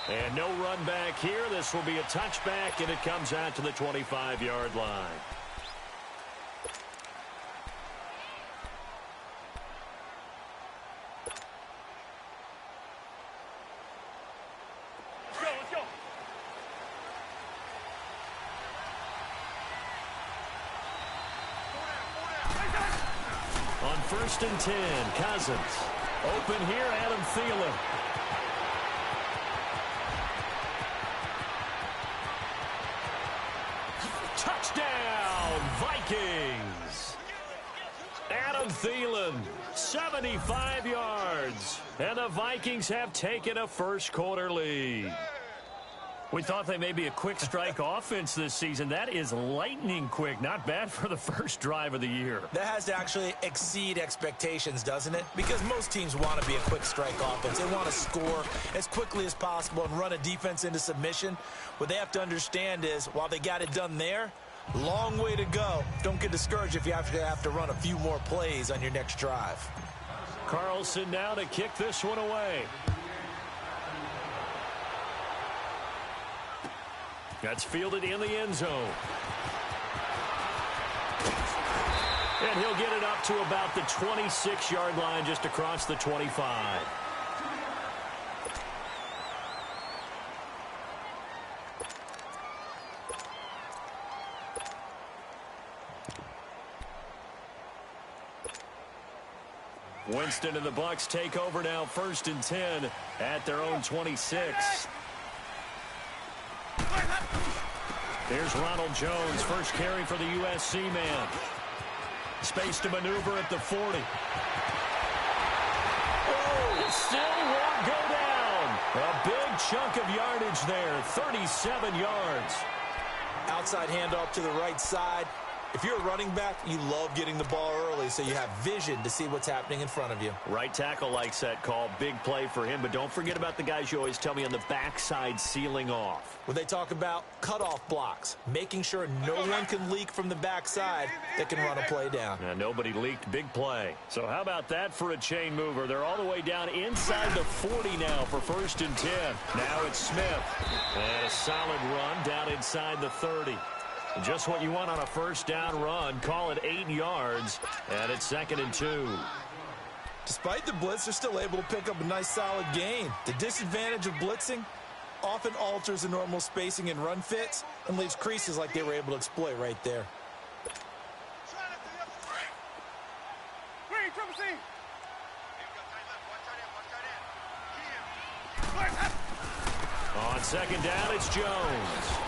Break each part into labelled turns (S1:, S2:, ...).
S1: And no run back here. This will be a touchback, and it comes out to the 25-yard line.
S2: Let's go.
S1: On 1st and 10, Cousins. Open here, Adam Thielen. Touchdown, Vikings! Adam Thielen, 75 yards. And the Vikings have taken a first-quarter lead. We thought they may be a quick strike offense this season. That is lightning quick. Not bad for the first drive of the year.
S3: That has to actually exceed expectations, doesn't it? Because most teams want to be a quick strike offense. They want to score as quickly as possible and run a defense into submission. What they have to understand is, while they got it done there, long way to go. Don't get discouraged if you have to run a few more plays on your next drive.
S1: Carlson now to kick this one away. That's fielded in the end zone. And he'll get it up to about the 26-yard line, just across the 25. Winston and the Bucs take over now, 1st and 10 at their own 26. Here's Ronald Jones, first carry for the USC man. Space to maneuver at the 40. Oh, it still won't go down. A big chunk of yardage there, 37 yards.
S3: Outside handoff to the right side. If you're a running back, you love getting the ball early so you have vision to see what's happening in front of you.
S1: Right tackle likes that call. Big play for him, but don't forget about the guys you always tell me on the backside sealing off.
S3: When they talk about cutoff blocks, making sure no one can leak from the backside that can run a play down.
S1: Yeah, nobody leaked. Big play. So how about that for a chain mover? They're all the way down inside the 40 now for 1st and 10. Now it's Smith. And a solid run down inside the 30. Just what you want on a first down run. Call it 8 yards, and it's 2nd and 2.
S3: Despite the blitz, they're still able to pick up a nice solid gain. The disadvantage of blitzing often alters the normal spacing and run fits and leaves creases like they were able to exploit right there.
S1: On 2nd down, it's Jones.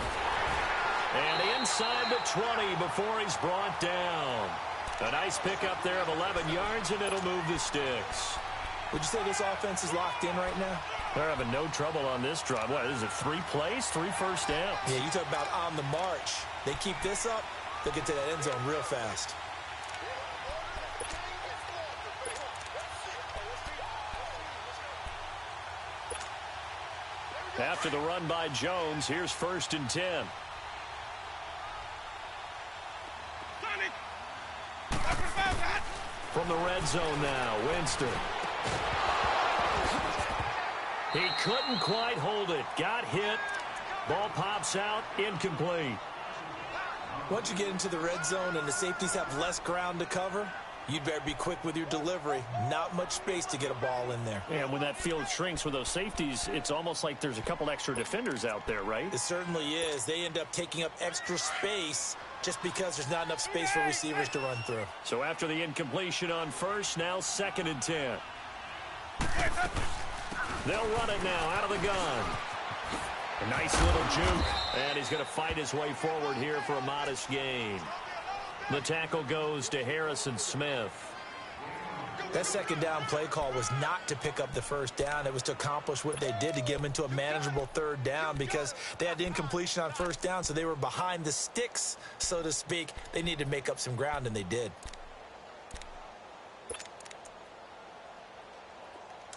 S1: And inside the 20 before he's brought down. A nice pickup there of 11 yards, and it'll move the sticks.
S3: Would you say this offense is locked in right now?
S1: They're having no trouble on this drive. What is it, 3 plays, 3 first downs?
S3: Yeah, you talk about on the march. They keep this up, they'll get to that end zone real fast.
S1: After the run by Jones, here's 1st and 10. From the red zone now, Winston. He couldn't quite hold it. Got hit. Ball pops out, incomplete.
S3: Once you get into the red zone and the safeties have less ground to cover, you'd better be quick with your delivery. Not much space to get a ball in there.
S1: And when that field shrinks with those safeties, it's almost like there's a couple extra defenders out there, right?
S3: It certainly is. They end up taking up extra space just because there's not enough space for receivers to run through.
S1: So after the incompletion on first, now 2nd and 10. They'll run it now out of the gun. A nice little juke, and he's going to fight his way forward here for a modest gain. The tackle goes to Harrison Smith.
S3: That 2nd down play call was not to pick up the first down. It was to accomplish what they did to get them into a manageable 3rd down because they had the incompletion on 1st down, so they were behind the sticks, so to speak. They needed to make up some ground, and they did.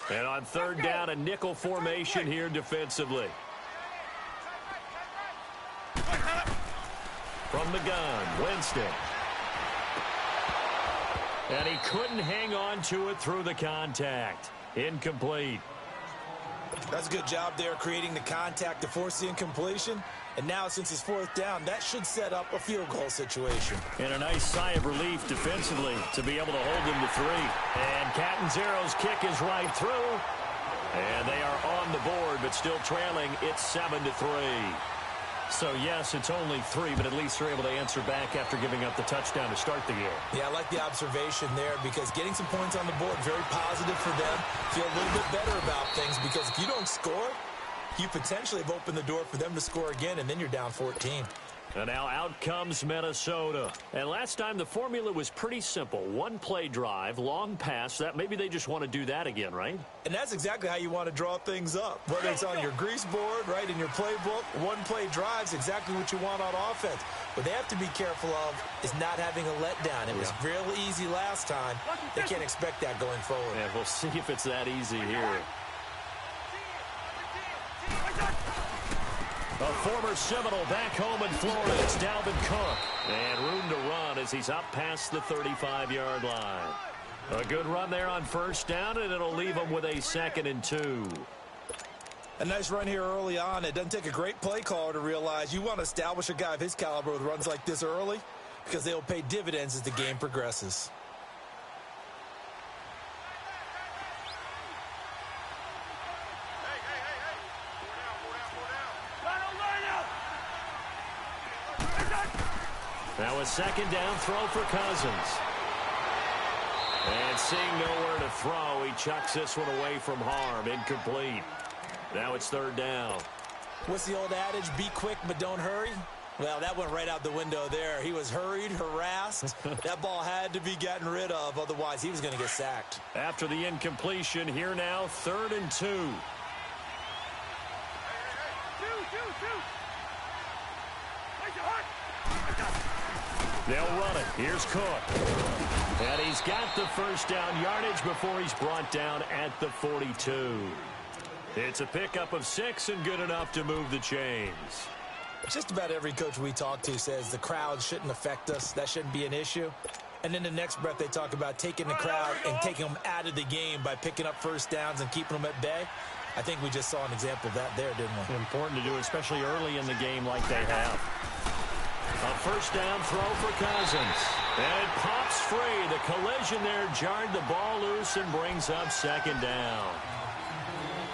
S1: And on 3rd down, a nickel formation here defensively. From the gun, Winston. And he couldn't hang on to it through the contact. Incomplete.
S3: That's a good job there creating the contact to force the incompletion. And now, since it's fourth down, that should set up a field goal situation.
S1: And a nice sigh of relief defensively to be able to hold them to 3. And Catanzaro's kick is right through. And they are on the board, but still trailing. It's 7-3. So, yes, it's only 3, but at least they're able to answer back after giving up the touchdown to start the game.
S3: Yeah, I like the observation there because getting some points on the board, very positive for them. Feel a little bit better about things because if you don't score, you potentially have opened the door for them to score again, and then you're down 14.
S1: And now out comes Minnesota. And last time the formula was pretty simple. One play drive, long pass. That maybe they just want to do that again, right?
S3: And that's exactly how you want to draw things up. Whether it's on your grease board, right, in your playbook, one play drive's exactly what you want on offense. What they have to be careful of is not having a letdown. It was real easy last time. They can't expect that going forward.
S1: Yeah, we'll see if it's that easy here. A former Seminole back home in Florida. It's Dalvin Cook. And room to run as he's up past the 35-yard line. A good run there on first down, and it'll leave him with a 2nd and 2.
S3: A nice run here early on. It doesn't take a great play caller to realize you want to establish a guy of his caliber with runs like this early because they'll pay dividends as the game progresses.
S1: Now a 2nd down throw for Cousins. And seeing nowhere to throw, he chucks this one away from harm. Incomplete. Now it's 3rd down.
S3: What's the old adage? Be quick, but don't hurry. Well, that went right out the window there. He was hurried, harassed. That ball had to be gotten rid of. Otherwise, he was going to get sacked.
S1: After the incompletion, here now, 3rd and 2. They'll run it. Here's Cook. And he's got the first down yardage before he's brought down at the 42. It's a pickup of 6 and good enough to move the chains.
S3: Just about every coach we talk to says the crowd shouldn't affect us. That shouldn't be an issue. And in the next breath, they talk about taking the crowd and taking them out of the game by picking up first downs and keeping them at bay. I think we just saw an example of that there, didn't we?
S1: Important to do, especially early in the game like they have. A first down throw for Cousins. And it pops free. The collision there jarred the ball loose and brings up 2nd down.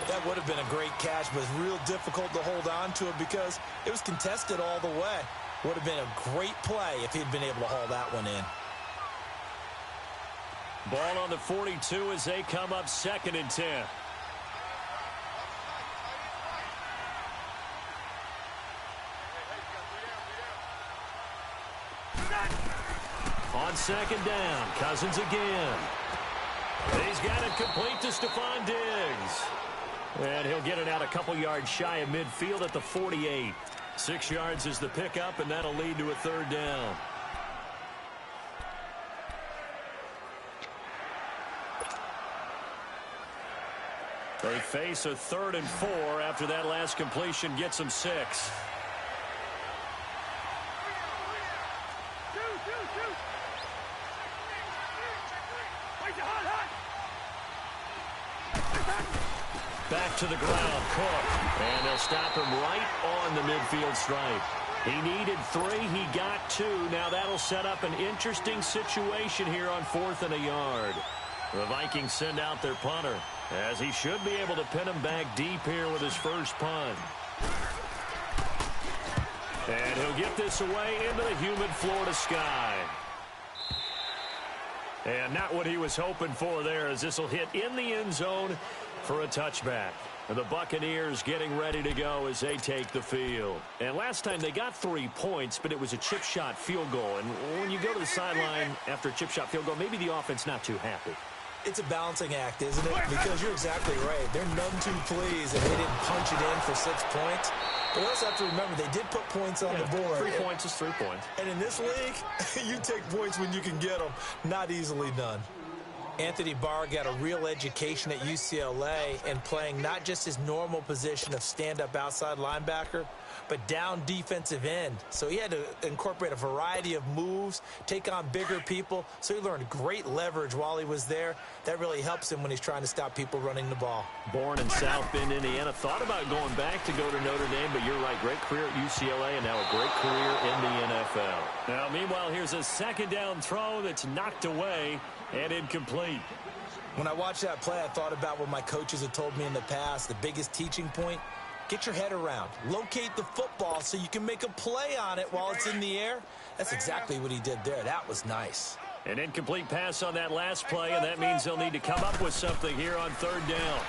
S3: That would have been a great catch, but it's real difficult to hold on to it because it was contested all the way. Would have been a great play if he'd been able to haul that one in.
S1: Ball on the 42 as they come up 2nd and 10. On 2nd down, Cousins again. He's got it complete to Stephon Diggs. And he'll get it out a couple yards shy of midfield at the 48. 6 yards is the pickup, and that'll lead to a 3rd down. They face a 3rd and 4 after that last completion gets them 6. Back to the ground, Cook. And they'll stop him right on the midfield stripe. He needed 3. He got 2. Now that'll set up an interesting situation here on 4th and a yard. The Vikings send out their punter, as he should be able to pin him back deep here with his first punt. And he'll get this away into the humid Florida sky. And not what he was hoping for there, as this will hit in the end zone for a touchback. And the Buccaneers getting ready to go as they take the field. And last time they got 3 points, but it was a chip shot field goal. And when you go to the sideline after a chip shot field goal, maybe the offense not too happy.
S3: It's a balancing act, isn't it? Because you're exactly right. They're none too pleased that they didn't punch it in for 6 points. But we also have to remember they did put points on the board.
S1: 3 points is 3 points.
S3: And in this league, you take points when you can get them. Not easily done. Anthony Barr got a real education at UCLA and playing not just his normal position of stand-up outside linebacker, but down defensive end. So he had to incorporate a variety of moves, take on bigger people. So he learned great leverage while he was there. That really helps him when he's trying to stop people running the ball.
S1: Born in South Bend, Indiana. Thought about going back to go to Notre Dame, but you're right. Great career at UCLA and now a great career in the NFL. Now, meanwhile, here's a second down throw that's knocked away and incomplete.
S3: When I watched that play, I thought about what my coaches had told me in the past. The biggest teaching point, get your head around. Locate the football so you can make a play on it while it's in the air. That's exactly what he did there. That was nice.
S1: An incomplete pass on that last play, and that means they'll need to come up with something here on third down.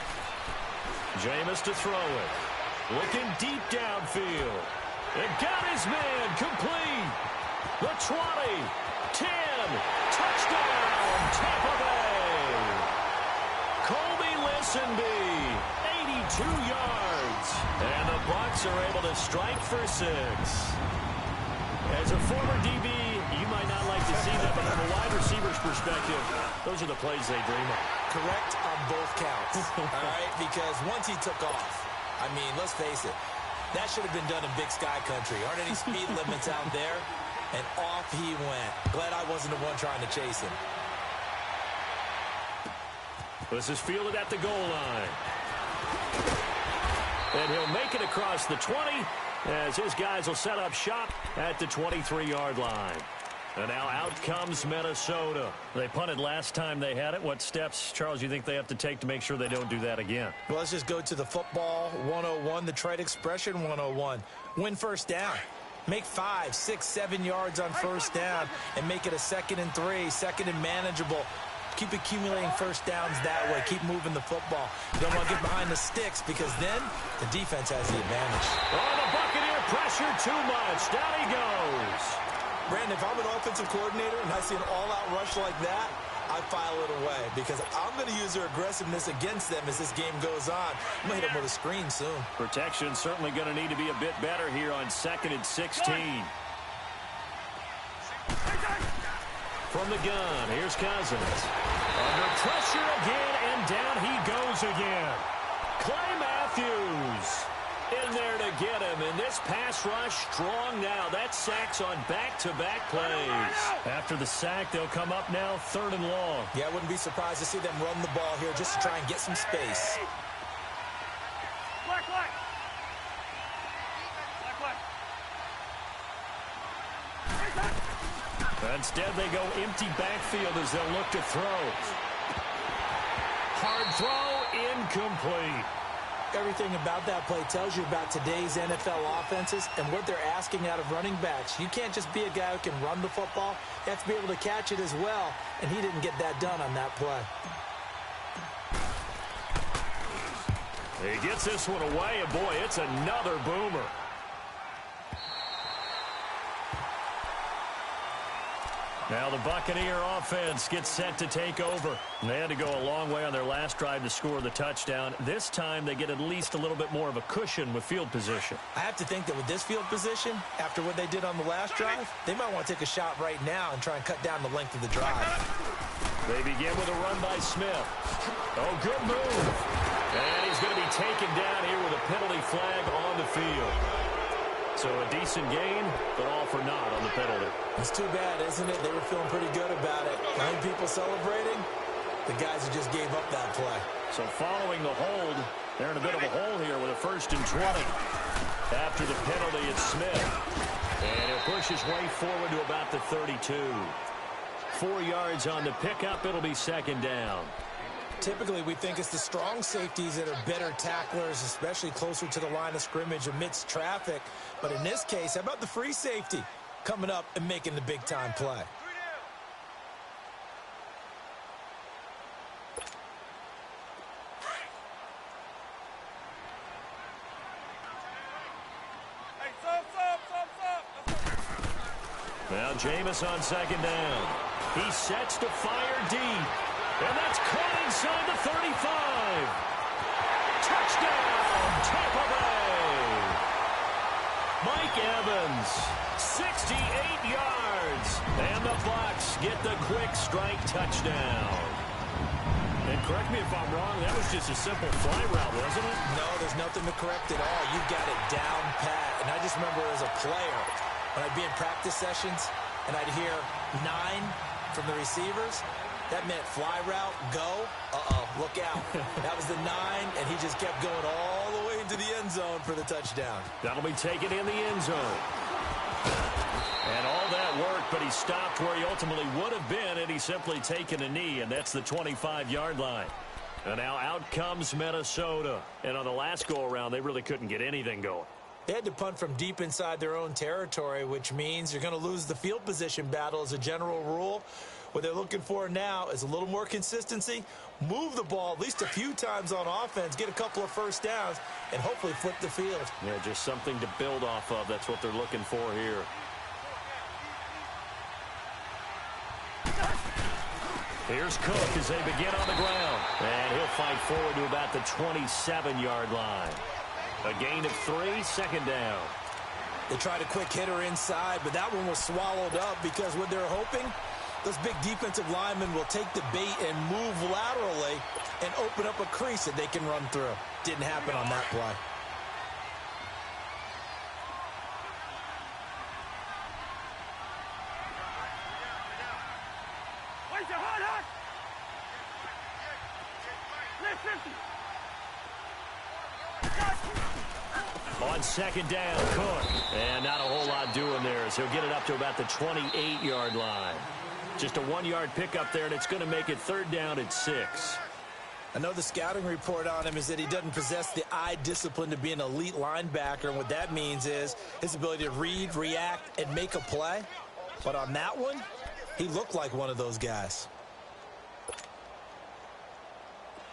S1: Jameis to throw it. Looking deep downfield. And got his man complete. The 20, 10, touchdown, Tampa Bay. Colby Listenby, 82 yards. And the Bucs are able to strike for 6. As a former DB, you might not like to see that, but from a wide receiver's perspective, those are the plays they dream of.
S3: Correct on both counts, all right? Because once he took off, I mean, let's face it, that should have been done in Big Sky Country. Aren't any speed limits out there? And off he went. Glad I wasn't the one trying to chase him.
S1: This is fielded at the goal line. And he'll make it across the 20 as his guys will set up shop at the 23-yard line. And now out comes Minnesota. They punted last time they had it. What steps, Charles, you think they have to take to make sure they don't do that again?
S3: Well, let's just go to the football 101, the trite expression 101. Win first down. Make 5, 6, 7 yards on first down and make it a 2nd and 3, 2nd and manageable. Keep accumulating first downs that way. Keep moving the football. You don't want to get behind the sticks because then the defense has the advantage.
S1: Oh, the Buccaneer pressure too much. Down he goes.
S3: Brandon, if I'm an offensive coordinator and I see an all-out rush like that, I file it away because I'm going to use their aggressiveness against them as this game goes on. I'm going to hit them with a screen soon.
S1: Protection certainly going to need to be a bit better here on 2nd and 16. From the gun, here's Cousins. Under pressure again, and down he goes again. Clay Matthews in there to get him, and this pass rush strong now. That's sacks on back-to-back plays. After the sack, they'll come up now 3rd and long.
S3: Yeah, I wouldn't be surprised to see them run the ball here just to try and get some space.
S1: Instead, they go empty backfield as they'll look to throw. Hard throw, incomplete.
S3: Everything about that play tells you about today's NFL offenses and what they're asking out of running backs. You can't just be a guy who can run the football. You have to be able to catch it as well, and he didn't get that done on that play.
S1: He gets this one away, and boy, it's another boomer. Now the Buccaneer offense gets set to take over. They had to go a long way on their last drive to score the touchdown. This time they get at least a little bit more of a cushion with field position.
S3: I have to think that with this field position, after what they did on the last drive, they might want to take a shot right now and try and cut down the length of the drive.
S1: They begin with a run by Smith. Oh, good move. And he's going to be taken down here with a penalty flag on the field. So a decent gain, but all for naught on the penalty.
S3: It's too bad, isn't it? They were feeling pretty good about it. 9 people celebrating, the guys who just gave up that play.
S1: So following the hold, they're in a bit of a hole here with a 1st and 20. After the penalty, it's Smith. And he'll push his way forward to about the 32. 4 yards on the pickup. It'll be 2nd down.
S3: Typically, we think it's the strong safeties that are better tacklers, especially closer to the line of scrimmage amidst traffic. But in this case, how about the free safety coming up and making the big-time play?
S1: Now Jameis on 2nd down. He sets to fire deep. And that's caught inside the 35. Touchdown, Tampa Bay. Mike Evans, 68 yards. And the Bucs get the quick strike touchdown. correct me if I'm wrong, that was just a simple fly route, wasn't it?
S3: No, there's nothing to correct at all. You got it down pat. And I just remember as a player, when I'd be in practice sessions and I'd hear 9 from the receivers, that meant fly route, go, look out. That was the 9, and he just kept going all the way into the end zone for the touchdown.
S1: That'll be taken in the end zone. And all that worked, but he stopped where he ultimately would have been, and he's simply taken a knee, and that's the 25-yard line. And now out comes Minnesota. And on the last go-around, they really couldn't get anything going.
S3: They had to punt from deep inside their own territory, which means you're going to lose the field position battle as a general rule. What they're looking for now is a little more consistency, move the ball at least a few times on offense, get a couple of first downs, and hopefully flip the field.
S1: Yeah, just something to build off of. That's what they're looking for here. Here's Cook as they begin on the ground. And he'll fight forward to about the 27-yard line. A gain of 3, second down.
S3: They tried a quick hitter inside, but that one was swallowed up because what they're hoping, those big defensive linemen will take the bait and move laterally and open up a crease that they can run through. Didn't happen on that play.
S1: On second down, Cook. And not a whole lot doing there as he'll get it up to about the 28-yard line. Just a 1-yard pickup there, and it's going to make it third down at 6.
S3: I know the scouting report on him is that he doesn't possess the eye discipline to be an elite linebacker, and what that means is his ability to read, react, and make a play. But on that one, he looked like one of those guys.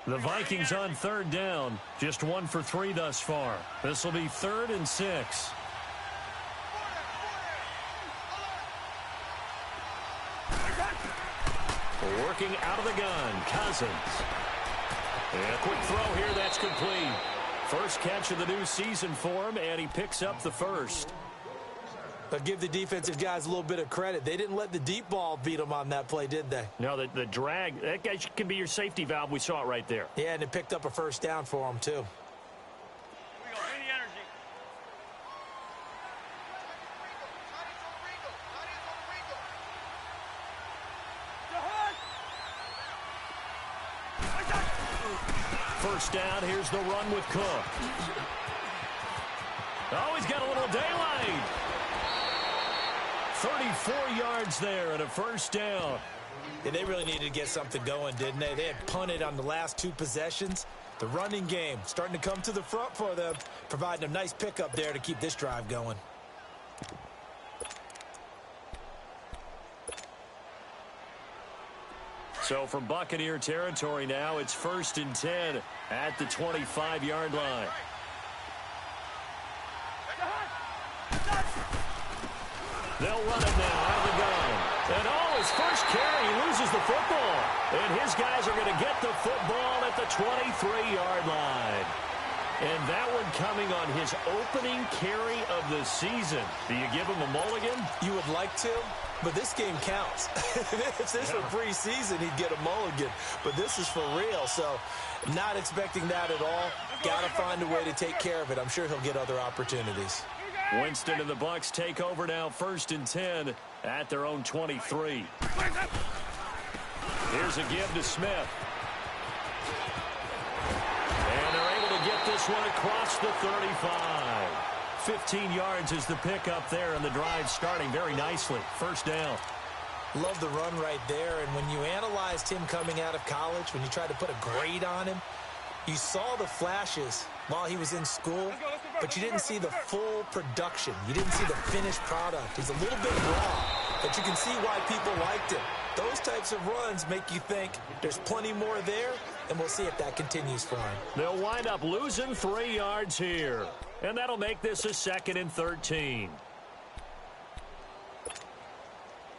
S1: The Vikings on third down, just 1 for 3 thus far. This will be 3rd and 6. Working out of the gun, Cousins. And a quick throw here, that's complete. First catch of the new season for him, and he picks up the first.
S3: But give the defensive guys a little bit of credit. They didn't let the deep ball beat them on that play, did they?
S1: No, the drag, that guy can be your safety valve. We saw it right there.
S3: Yeah, and it picked up a first down for them, too.
S1: First down, here's the run with Cook. Oh, he's got a little daylight. 34 yards there and a first down.
S3: Yeah, they really needed to get something going, didn't they? They had punted on the last 2 possessions. The running game starting to come to the front for them, providing a nice pickup there to keep this drive going.
S1: So from Buccaneer territory now, it's 1st and 10 at the 25-yard line. They'll run it now out of the gun. And his first carry, he loses the football. And his guys are going to get the football at the 23-yard line. And that one coming on his opening carry of the season. Do you give him a mulligan?
S3: You would like to, but this game counts. If this were preseason, he'd get a mulligan. But this is for real, so not expecting that at all. Got to find a way to take care of it. I'm sure he'll get other opportunities.
S1: Winston and the Bucs take over now, 1st and 10 at their own 23. Here's a give to Smith. And they're able to get this one across the 35. 15 yards is the pickup there, and the drive starting very nicely. First down.
S3: Love the run right there, and when you analyzed him coming out of college, when you tried to put a grade on him, you saw the flashes while he was in school, but you didn't see the full production. You didn't see the finished product. He's a little bit raw, but you can see why people liked him. Those types of runs make you think there's plenty more there, and we'll see if that continues for him.
S1: They'll wind up losing 3 yards here, and that'll make this a 2nd and 13.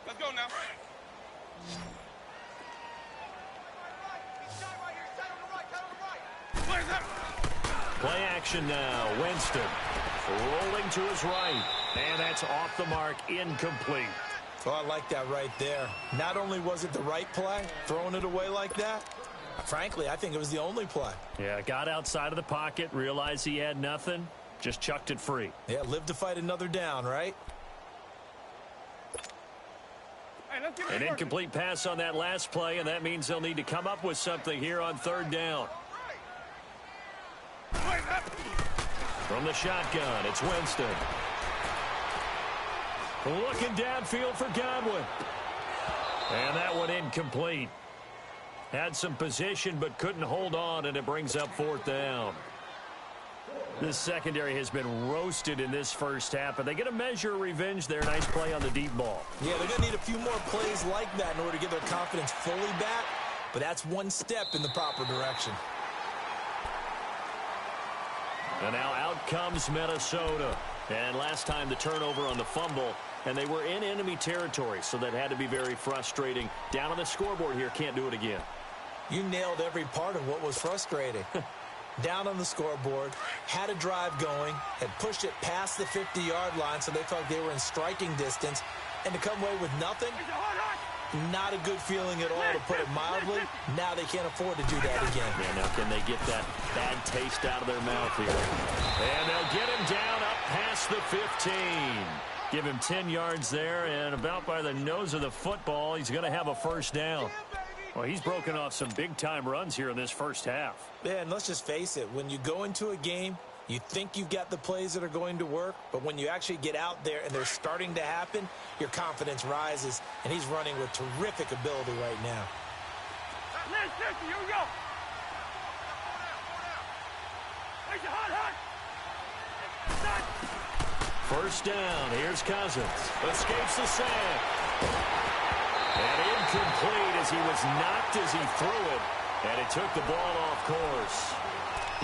S2: Let's go now.
S1: Play action now. Winston rolling to his right. And that's off the mark, incomplete.
S3: Oh, I like that right there. Not only was it the right play, throwing it away like that, Frankly, I think it was the only play.
S1: Yeah, got outside of the pocket, realized he had nothing, just chucked it free.
S3: Yeah, live to fight another down, right?
S1: An incomplete pass on that last play, and that means they'll need to come up with something here on third down. From the shotgun, it's Winston. Looking downfield for Godwin. And that one incomplete. Had some position but couldn't hold on, and it brings up fourth down. This secondary has been roasted in this first half, but they get a measure of revenge there. Nice play on the deep ball.
S3: Yeah, they're going to need a few more plays like that in order to get their confidence fully back, but that's one step in the proper direction.
S1: And now out comes Minnesota. And last time the turnover on the fumble, and they were in enemy territory, so that had to be very frustrating. Down on the scoreboard here, can't do it again.
S3: You nailed every part of what was frustrating. Down on the scoreboard, had a drive going, had pushed it past the 50-yard line so they felt they were in striking distance, and to come away with nothing, not a good feeling at all, to put it mildly. Now they can't afford to do that again.
S1: Yeah, now can they get that bad taste out of their mouth here? And they'll get him down up past the 15. Give him 10 yards there, and about by the nose of the football, he's going to have a first down. Well, he's broken off some big-time runs here in this first half.
S3: Yeah, and let's just face it. When you go into a game, you think you've got the plays that are going to work, but when you actually get out there and they're starting to happen, your confidence rises, and he's running with terrific ability right now.
S2: Here we go.
S1: First down. Here's Cousins. Escapes the sack. And incomplete as he was knocked as he threw it. And it took the ball off course.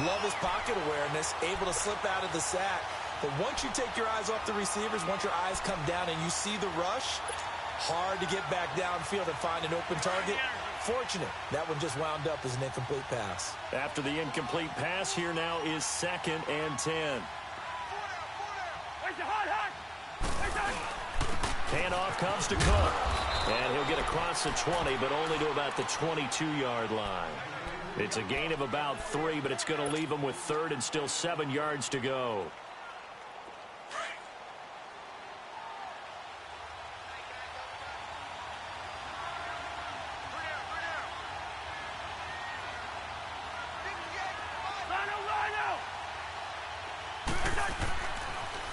S3: Love his pocket awareness, able to slip out of the sack. But once you take your eyes off the receivers, once your eyes come down and you see the rush, hard to get back downfield and find an open target. Fortunate, that one just wound up as an incomplete pass.
S1: After the incomplete pass, here now is 2nd and 10. Handoff comes to Cook. And he'll get across the 20, but only to about the 22-yard line. It's a gain of about 3, but it's going to leave him with 3rd and still 7 yards to go.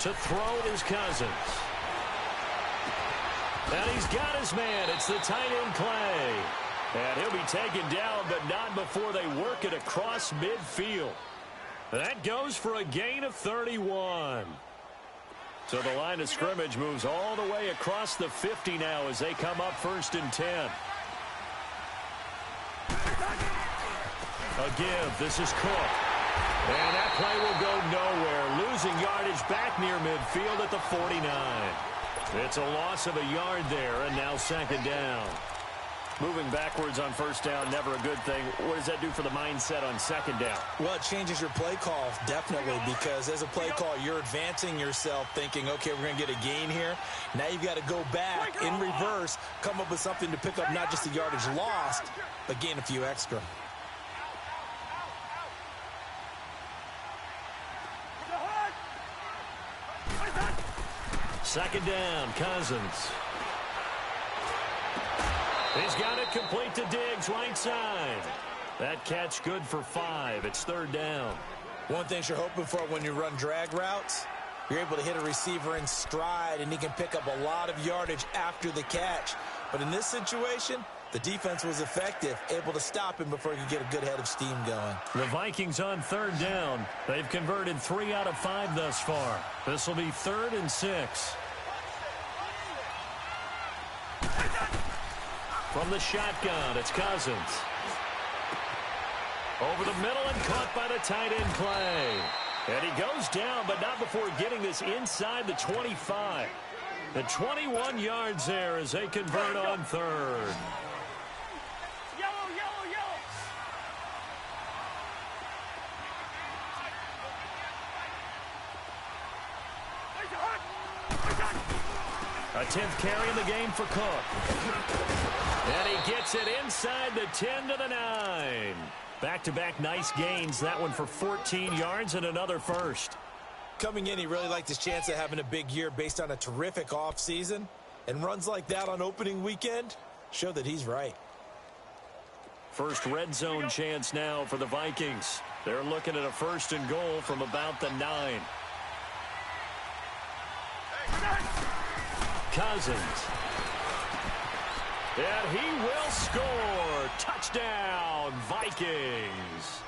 S1: To throw is Cousins. And he's got his man. It's the tight end Clay. And he'll be taken down, but not before they work it across midfield. That goes for a gain of 31. So the line of scrimmage moves all the way across the 50 now as they come up 1st and 10. A give. This is Cook. And that play will go nowhere. Losing yardage back near midfield at the 49. It's a loss of a yard there, and now 2nd down. Moving backwards on 1st down, never a good thing. What does that do for the mindset on 2nd down?
S3: Well, it changes your play call, definitely, because as a play call, you're advancing yourself thinking, okay, we're going to get a gain here. Now you've got to go back in reverse, come up with something to pick up not just the yardage lost, but gain a few extra.
S1: Second down, Cousins. He's got it complete to Diggs, right side. That catch good for 5. It's 3rd down.
S3: One thing you're hoping for when you run drag routes, you're able to hit a receiver in stride, and he can pick up a lot of yardage after the catch. But in this situation, the defense was effective, able to stop him before he could get a good head of steam going.
S1: The Vikings on 3rd down. They've converted 3 out of 5 thus far. This will be 3rd and 6. From the shotgun, it's Cousins. Over the middle and caught by the tight end Clay. And he goes down, but not before getting this inside the 25. The 21 yards there as they convert on 3rd. A 10th carry in the game for Cook. And he gets it inside the 10 to the 9. Back-to-back nice gains. That one for 14 yards and another first.
S3: Coming in, he really liked his chance of having a big year based on a terrific offseason. And runs like that on opening weekend show that he's right.
S1: First red zone chance now for the Vikings. They're looking at a 1st and goal from about the 9. Cousins. And he will score. Touchdown, Vikings.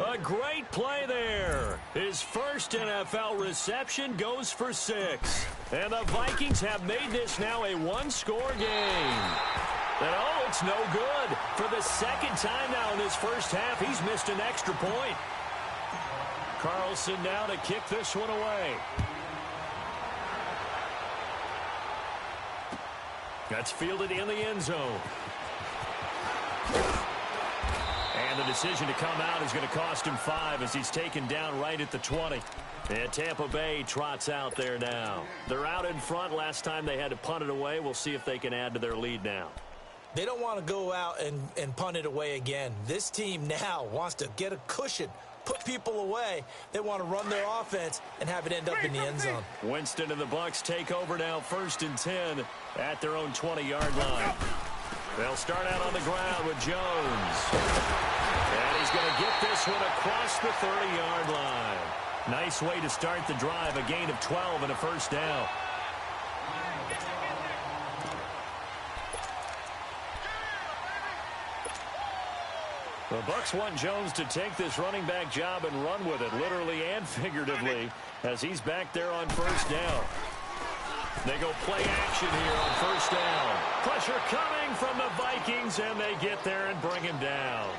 S1: A great play there. His first NFL reception goes for 6. And the Vikings have made this now a one-score game. And oh, it's no good. For the second time now in this first half, he's missed an extra point. Carlson now to kick this one away. That's fielded in the end zone. And the decision to come out is going to cost him 5 as he's taken down right at the 20. And Tampa Bay trots out there now. They're out in front. Last time they had to punt it away. We'll see if they can add to their lead now.
S3: They don't want to go out and punt it away again. This team now wants to get a cushion, put people away. They want to run their offense and have it end up in the end zone.
S1: Winston and the Bucs take over now 1st and 10 at their own 20-yard line. They'll start out on the ground with Jones. And he's going to get this one across the 30-yard line. Nice way to start the drive, a gain of 12 and a 1st down. The Bucs want Jones to take this running back job and run with it, literally and figuratively, as he's back there on 1st down. They go play action here on 1st down. Pressure coming from the Vikings, and they get there and bring him down.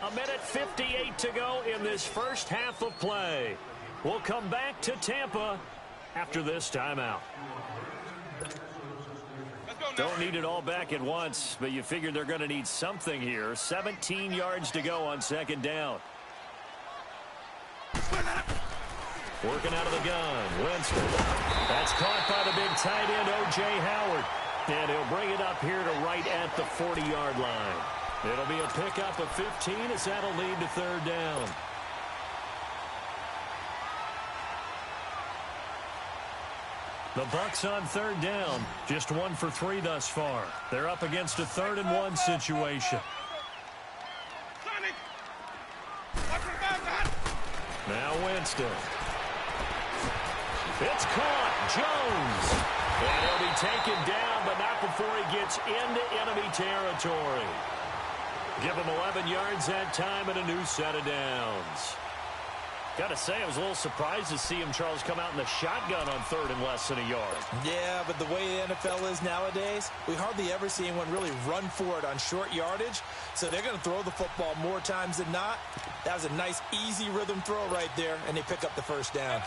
S1: 1:58 to go in this first half of play. We'll come back to Tampa after this timeout. Don't need it all back at once, but you figure they're going to need something here. 17 yards to go on 2nd down. Working out of the gun. Winston. That's caught by the big tight end, O.J. Howard. And he'll bring it up here to right at the 40-yard line. It'll be a pickup of 15 as that'll lead to 3rd down. The Bucs on 3rd down. Just 1 for 3 thus far. They're up against a 3rd and 1 situation. Now Winston. It's caught. Jones. And he'll be taken down, but not before he gets into enemy territory. Give him 11 yards that time and a new set of downs. Got to say, I was a little surprised to see him, Charles, come out in the shotgun on 3rd and less than a yard.
S3: Yeah, but the way the NFL is nowadays, we hardly ever see anyone really run for it on short yardage. So they're going to throw the football more times than not. That was a nice, easy rhythm throw right there, and they pick up the 1st down.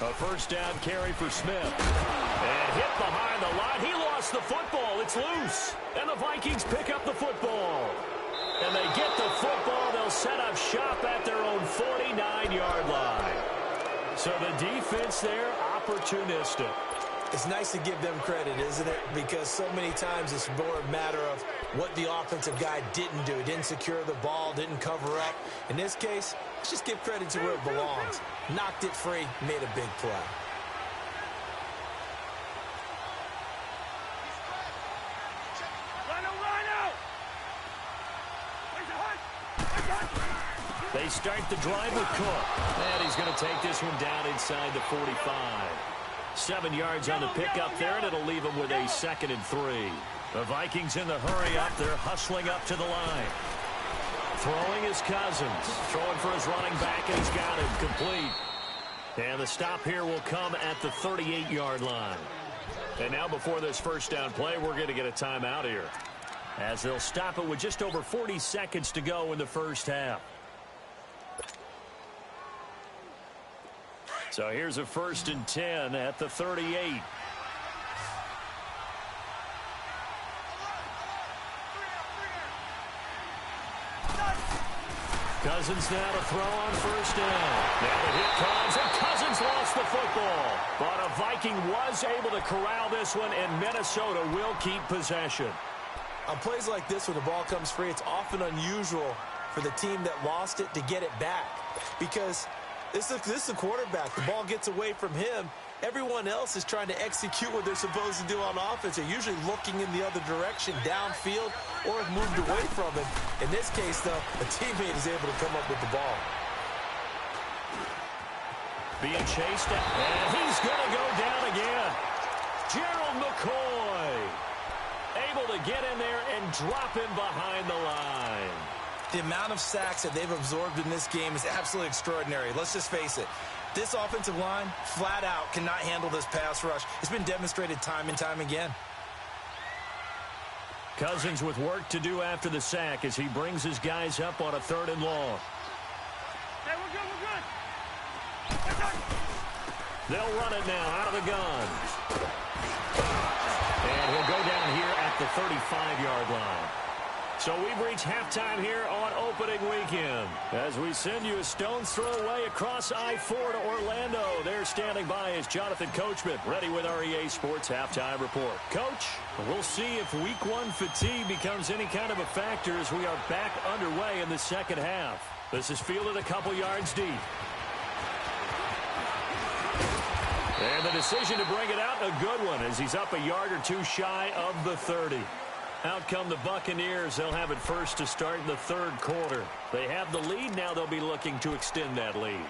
S1: A 1st down carry for Smith. And hit behind the line. He lost the football. It's loose. And the Vikings pick up the football. And they get the football. They'll set up shop at their own 49-yard line. So the defense there, opportunistic.
S3: It's nice to give them credit, isn't it? Because so many times it's more a matter of what the offensive guy didn't do. Didn't secure the ball, didn't cover up. In this case, let's just give credit to where it belongs. Knocked it free, made a big play.
S1: They start the drive with Cook. And he's going to take this one down inside the 45. 7 yards on the pickup there, and it'll leave him with a 2nd and 3. The Vikings in the hurry up. They're hustling up to the line. Throwing is Cousins. Throwing for his running back, and he's got him complete. And the stop here will come at the 38-yard line. And now before this 1st down play, we're going to get a timeout here, as they'll stop it with just over 40 seconds to go in the first half. So here's a 1st and 10 at the 38. Cousins now to throw on first down. Now the hit comes, and Cousins lost the football. But a Viking was able to corral this one, and Minnesota will keep possession.
S3: On plays like this, when the ball comes free, it's often unusual for the team that lost it to get it back. Because this is the quarterback. The ball gets away from him. Everyone else is trying to execute what they're supposed to do on offense. They're usually looking in the other direction, downfield, or have moved away from it. In this case, though, a teammate is able to come up with the ball.
S1: Being chased, and he's going to go down again. Gerald McCoy able to get in there and drop him behind the line.
S3: The amount of sacks that they've absorbed in this game is absolutely extraordinary. Let's just face it. This offensive line, flat out, cannot handle this pass rush. It's been demonstrated time and time again.
S1: Cousins with work to do after the sack as he brings his guys up on a 3rd and long.
S2: Hey, we're good, we're good.
S1: They'll run it now out of the gun. And he'll go down here at the 35-yard line. So we've reached halftime here on opening weekend. As we send you a stone's throw away across I-4 to Orlando. There standing by is Jonathan Coachman, ready with our EA Sports Halftime Report. Coach, we'll see if Week 1 fatigue becomes any kind of a factor as we are back underway in the second half. This is fielded a couple yards deep. And the decision to bring it out, a good one, as he's up a yard or two shy of the 30. Out come the Buccaneers. They'll have it first to start in the 3rd quarter. They have the lead. Now they'll be looking to extend that lead.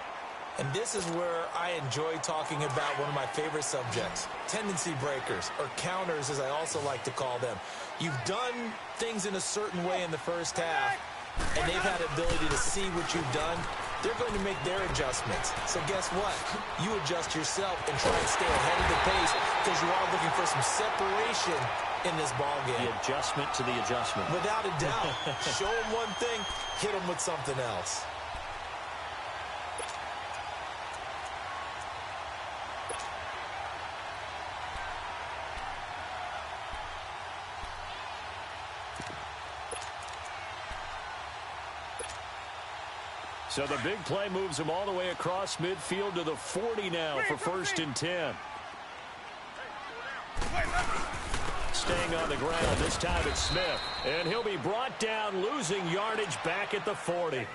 S3: And this is where I enjoy talking about one of my favorite subjects, tendency breakers, or counters as I also like to call them. You've done things in a certain way in the first half, and they've had the ability to see what you've done. They're going to make their adjustments. So guess what? You adjust yourself and try and stay ahead of the pace because you are looking for some separation in this ball game.
S1: The adjustment to the adjustment.
S3: Without a doubt. Show them one thing, hit them with something else.
S1: So the big play moves him all the way across midfield to the 40 now for 1st and 10. Staying on the ground, this time it's Smith. And he'll be brought down, losing yardage back at the 40.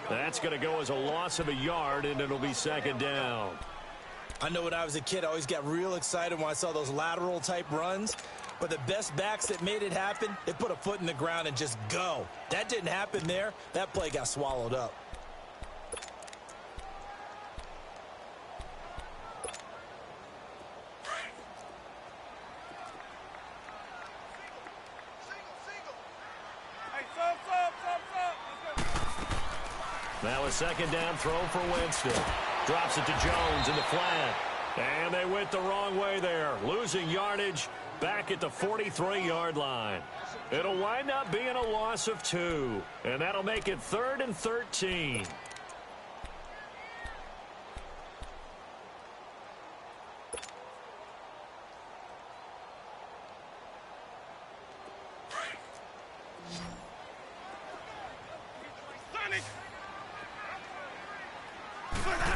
S1: That's going to go as a loss of a yard, and it'll be 2nd down.
S3: I know when I was a kid, I always got real excited when I saw those lateral-type runs. But the best backs that made it happen, they put a foot in the ground and just go. That didn't happen there. That play got swallowed up.
S1: Now a 2nd down throw for Winston. Drops it to Jones in the flat. And they went the wrong way there. Losing yardage back at the 43-yard line. It'll wind up being a loss of 2. And that'll make it 3rd and 13.
S2: Sonic!